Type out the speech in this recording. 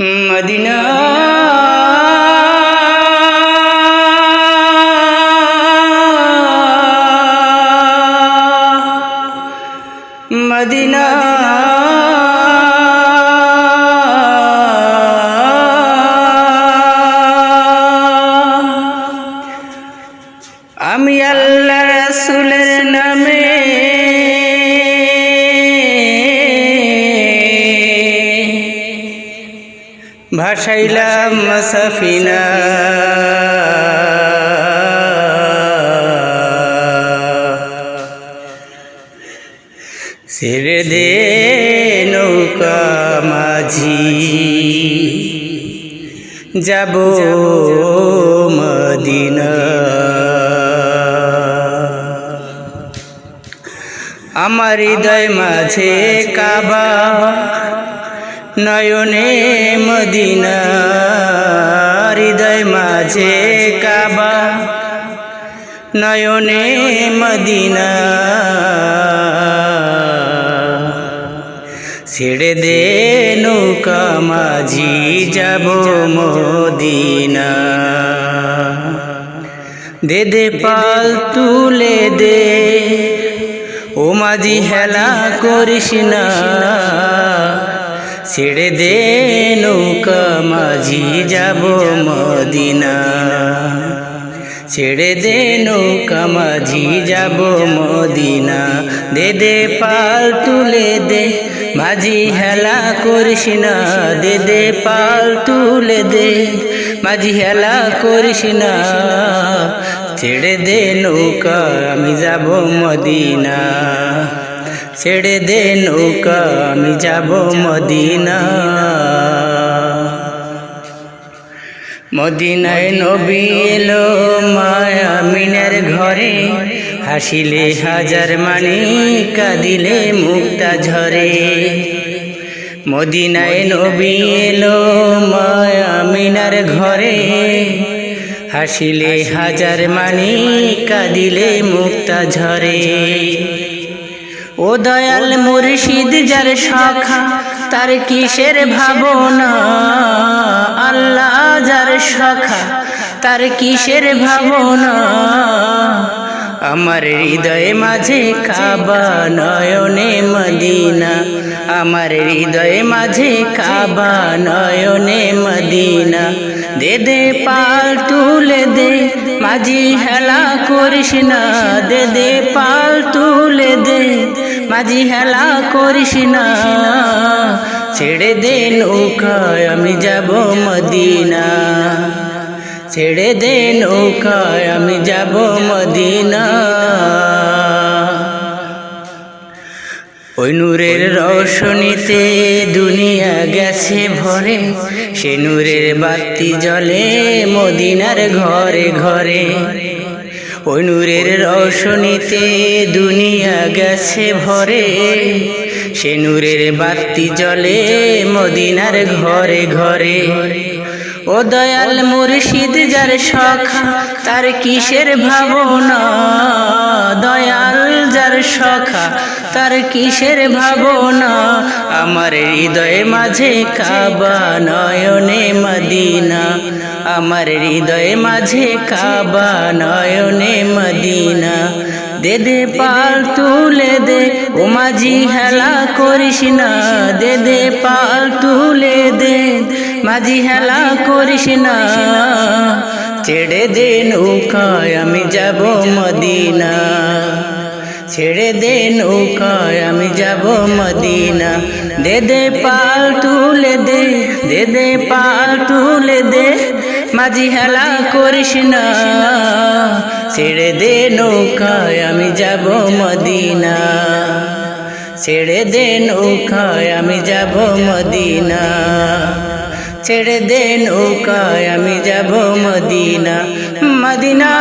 Medina Medina আমি আল্লাহ রাসূলের নামে ভাসাইলাম সাফিনা ছেড়ে দে নৌকা মাঝি যাব মদিনা আমার হৃদয় মাঝে কাবা নয়নে মদিনা হৃদয় মাঝে কাবা নয়নে মদিনা ছেড়ে দে নৌকা মাঝি যাব মদিনা দে দে পাল তুলে দে ও মাঝি হেলা করিস না ছেড়ে দে নৌকা মাঝি যাব মদিনা ছেড়ে দে নৌকা মাঝি যাব মদিনা দে দে পাল তুলে দে মাঝি হেলা করিস না দে দে পাল তুলে দে মাঝি হেলা করিস না ছেড়ে দে নৌকা আমি যাব মদিনা ছেড়ে দে নৌকা আমি যাব মদিনা মদিনায় নবী এলো মায়ামিনের ঘরে হাসিলে হাজার মানি কাঁদিলে মুক্তা ঝরে মদিনায় নবী এলো মায়ামিনার ঘরে হাসিলে হাজার মানি কাঁদিলে মুক্তা ঝরে ও দয়াল মুর্শিদ যার শাখা তার কিসের ভাবনা আল্লাহ যার শাখা তার কিসের ভাবনা আমার হৃদয়ে মাঝে কাবা নয়নে মদিনা আমার হৃদয়ে মাঝে কাবা নয়নে মদিনা দে দে পাল তুলে দে মাঝি হেলা করিস না দে দে পাল তুলে দে মাঝি হেলা করিস না ছেড়ে দে নৌকায় আমি যাব মদিনা ছেড়ে দে নৌকায় আমি যাব মদিনা ওই নূরের রোশনীতে দুনিয়া গেছে ভরে সে নূরের বাতি জ্বলে মদিনার ঘরে ঘরে ওই নূরের রোশনীতে দুনিয়া গেছে ভরে সে নূরের বাতি জ্বলে মদিনার ঘরে ঘরে ও দয়াল মুর্শিদ যার শাখা তার কিসের ভাবনা দয়াল যার শাখা তার কিসের ভাবনা আমার হৃদয়ে মাঝে কাবা নয়নে মদিনা আমার হৃদয়ে মাঝে কাবা নয়নে মদিনা দে দে পাল তুলে দে ও মাঝি হেলা করিস না দে দে পাল তুলে দে মাঝি হেলা করিস না ছেড়ে দে নৌকায় আমি যাব মদিনা ছেড়ে দে নৌকায় আমি যাব মদিনা দে দে পাল তুলে দে দে দে পাল তুলে দে মাঝি হেলা করিস না ছেড়ে দে নৌকায় আমি যাব মদিনা ছেড়ে দে নৌকায় আমি যাব মদিনা ছেড়ে দে নৌকায় আমি যাব মদিনা মদিনা।